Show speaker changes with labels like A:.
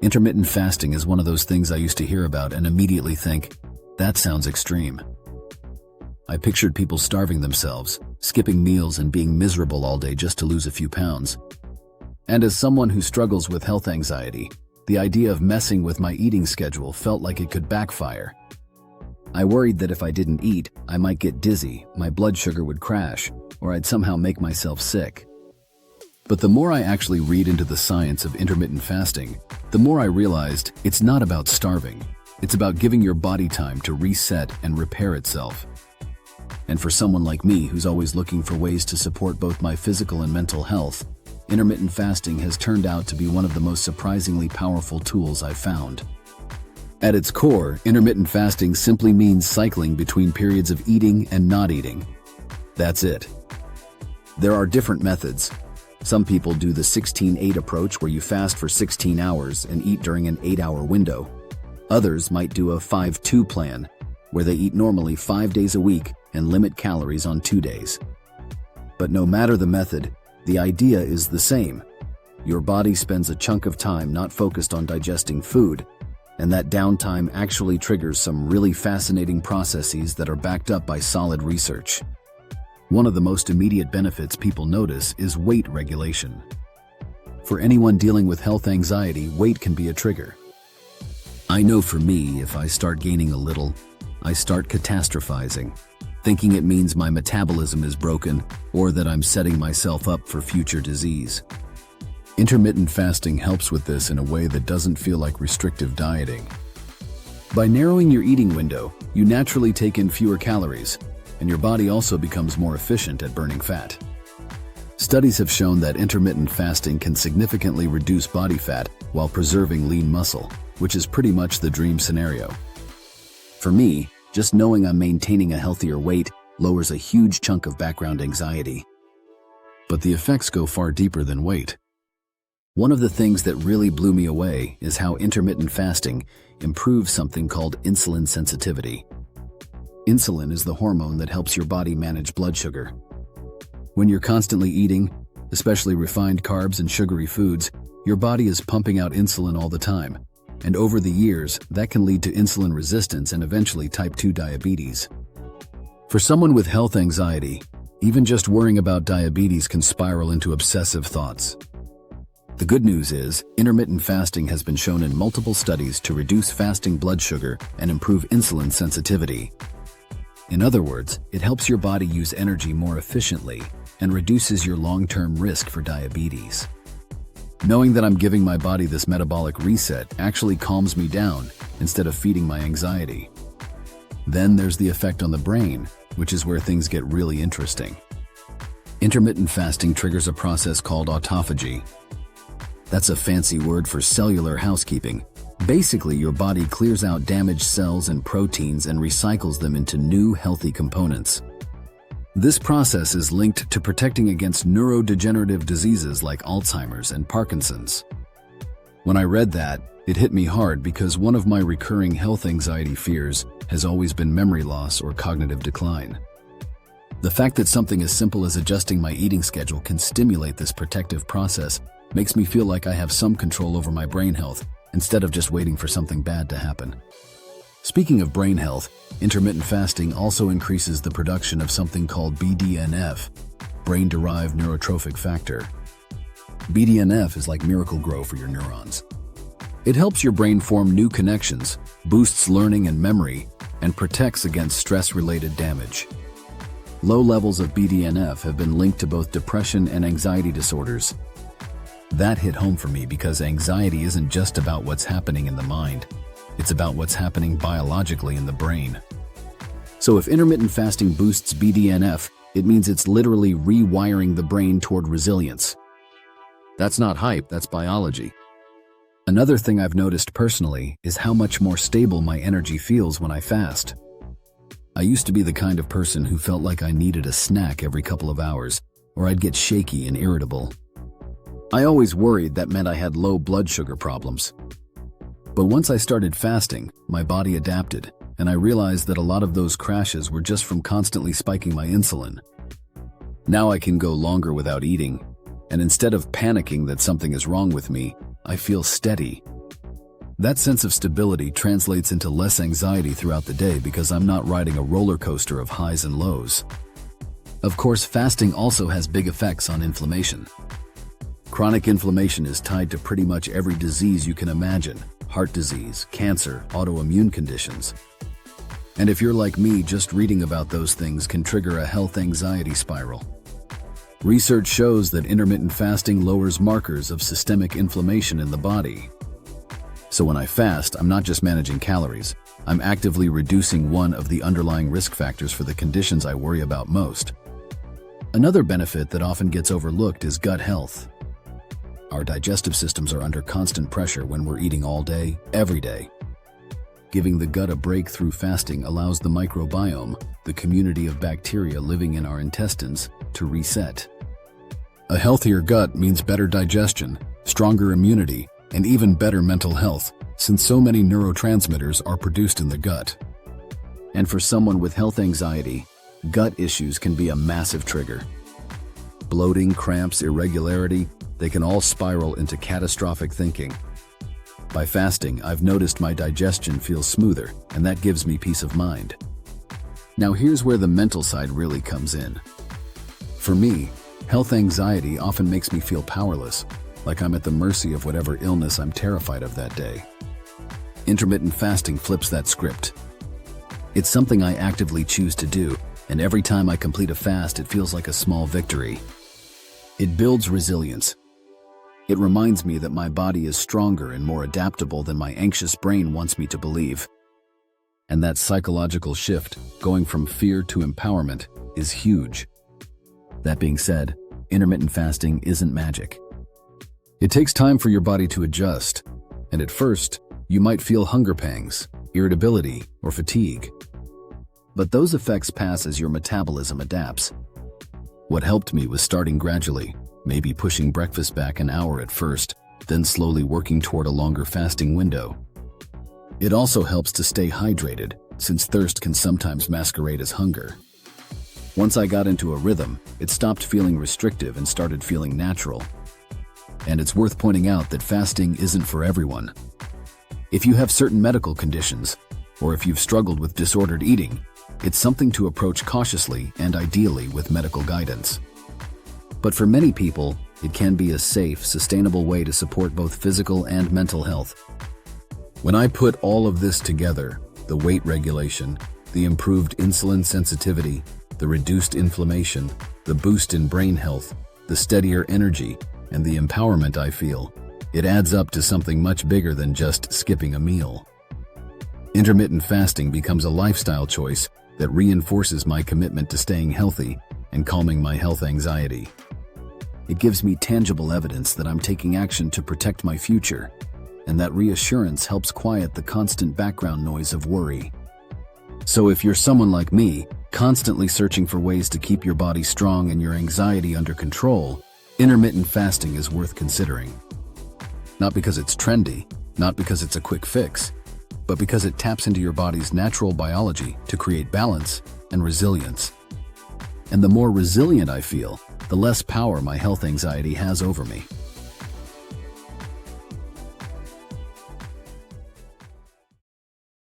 A: Intermittent fasting is one of those things I used to hear about and immediately think, that sounds extreme. I pictured people starving themselves, skipping meals and being miserable all day just to lose a few pounds. And as someone who struggles with health anxiety, the idea of messing with my eating schedule felt like it could backfire. I worried that if I didn't eat, I might get dizzy, my blood sugar would crash, or I'd somehow make myself sick. But the more I actually read into the science of intermittent fasting, the more I realized it's not about starving. It's about giving your body time to reset and repair itself. And for someone like me who's always looking for ways to support both my physical and mental health, intermittent fasting has turned out to be one of the most surprisingly powerful tools I've found. At its core, intermittent fasting simply means cycling between periods of eating and not eating. That's it. There are different methods. Some people do the 16-8 approach where you fast for 16 hours and eat during an 8-hour window. Others might do a 5-2 plan, where they eat normally 5 days a week and limit calories on 2 days. But no matter the method, the idea is the same. Your body spends a chunk of time not focused on digesting food, and that downtime actually triggers some really fascinating processes that are backed up by solid research. One of the most immediate benefits people notice is weight regulation. For anyone dealing with health anxiety, weight can be a trigger. I know for me, if I start gaining a little, I start catastrophizing, thinking it means my metabolism is broken or that I'm setting myself up for future disease. Intermittent fasting helps with this in a way that doesn't feel like restrictive dieting. By narrowing your eating window, you naturally take in fewer calories, and your body also becomes more efficient at burning fat. Studies have shown that intermittent fasting can significantly reduce body fat while preserving lean muscle, which is pretty much the dream scenario. For me, just knowing I'm maintaining a healthier weight lowers a huge chunk of background anxiety. But the effects go far deeper than weight. One of the things that really blew me away is how intermittent fasting improves something called insulin sensitivity. Insulin is the hormone that helps your body manage blood sugar. When you're constantly eating, especially refined carbs and sugary foods, your body is pumping out insulin all the time. And over the years, that can lead to insulin resistance and eventually type 2 diabetes. For someone with health anxiety, even just worrying about diabetes can spiral into obsessive thoughts. The good news is, intermittent fasting has been shown in multiple studies to reduce fasting blood sugar and improve insulin sensitivity. In other words, it helps your body use energy more efficiently and reduces your long-term risk for diabetes. Knowing that I'm giving my body this metabolic reset actually calms me down instead of feeding my anxiety. Then there's the effect on the brain, which is where things get really interesting. Intermittent fasting triggers a process called autophagy. That's a fancy word for cellular housekeeping. Basically, your body clears out damaged cells and proteins and recycles them into new, healthy components. This process is linked to protecting against neurodegenerative diseases like Alzheimer's and Parkinson's. When I read that, it hit me hard because one of my recurring health anxiety fears has always been memory loss or cognitive decline. The fact that something as simple as adjusting my eating schedule can stimulate this protective process makes me feel like I have some control over my brain health instead of just waiting for something bad to happen. Speaking of brain health, intermittent fasting also increases the production of something called BDNF, brain-derived neurotrophic factor. BDNF is like Miracle-Gro for your neurons. It helps your brain form new connections, boosts learning and memory, and protects against stress-related damage. Low levels of BDNF have been linked to both depression and anxiety disorders. That hit home for me because anxiety isn't just about what's happening in the mind. It's about what's happening biologically in the brain. So if intermittent fasting boosts BDNF, it means it's literally rewiring the brain toward resilience. That's not hype, that's biology. Another thing I've noticed personally is how much more stable my energy feels when I fast. I used to be the kind of person who felt like I needed a snack every couple of hours, or I'd get shaky and irritable. I always worried that meant I had low blood sugar problems. But once I started fasting, my body adapted, and I realized that a lot of those crashes were just from constantly spiking my insulin. Now I can go longer without eating, and instead of panicking that something is wrong with me, I feel steady. That sense of stability translates into less anxiety throughout the day because I'm not riding a roller coaster of highs and lows. Of course, fasting also has big effects on inflammation. Chronic inflammation is tied to pretty much every disease you can imagine: heart disease, cancer, autoimmune conditions. And if you're like me, just reading about those things can trigger a health anxiety spiral. Research shows that intermittent fasting lowers markers of systemic inflammation in the body. So when I fast, I'm not just managing calories, I'm actively reducing one of the underlying risk factors for the conditions I worry about most. Another benefit that often gets overlooked is gut health. Our digestive systems are under constant pressure when we're eating all day, every day. Giving the gut a break through fasting allows the microbiome, the community of bacteria living in our intestines, to reset. A healthier gut means better digestion, stronger immunity, and even better mental health, since so many neurotransmitters are produced in the gut. And for someone with health anxiety, gut issues can be a massive trigger. Bloating, cramps, irregularity, they can all spiral into catastrophic thinking. By fasting, I've noticed my digestion feels smoother, and that gives me peace of mind. Now here's where the mental side really comes in. For me, health anxiety often makes me feel powerless, like I'm at the mercy of whatever illness I'm terrified of that day. Intermittent fasting flips that script. It's something I actively choose to do, and every time I complete a fast, it feels like a small victory. It builds resilience. It reminds me that my body is stronger and more adaptable than my anxious brain wants me to believe. And that psychological shift, going from fear to empowerment, is huge. That being said, intermittent fasting isn't magic. It takes time for your body to adjust, and at first, you might feel hunger pangs, irritability, or fatigue. But those effects pass as your metabolism adapts. What helped me was starting gradually, maybe pushing breakfast back an hour at first, then slowly working toward a longer fasting window. It also helps to stay hydrated, since thirst can sometimes masquerade as hunger. Once I got into a rhythm, it stopped feeling restrictive and started feeling natural. And it's worth pointing out that fasting isn't for everyone. If you have certain medical conditions, or if you've struggled with disordered eating, it's something to approach cautiously and ideally with medical guidance. But for many people, it can be a safe, sustainable way to support both physical and mental health. When I put all of this together, the weight regulation, the improved insulin sensitivity, the reduced inflammation, the boost in brain health, the steadier energy, and the empowerment I feel, it adds up to something much bigger than just skipping a meal. Intermittent fasting becomes a lifestyle choice that reinforces my commitment to staying healthy and calming my health anxiety. It gives me tangible evidence that I'm taking action to protect my future, and that reassurance helps quiet the constant background noise of worry. So if you're someone like me, constantly searching for ways to keep your body strong and your anxiety under control, intermittent fasting is worth considering. Not because it's trendy, not because it's a quick fix, but because it taps into your body's natural biology to create balance and resilience. And the more resilient I feel, the less power my health anxiety has over me.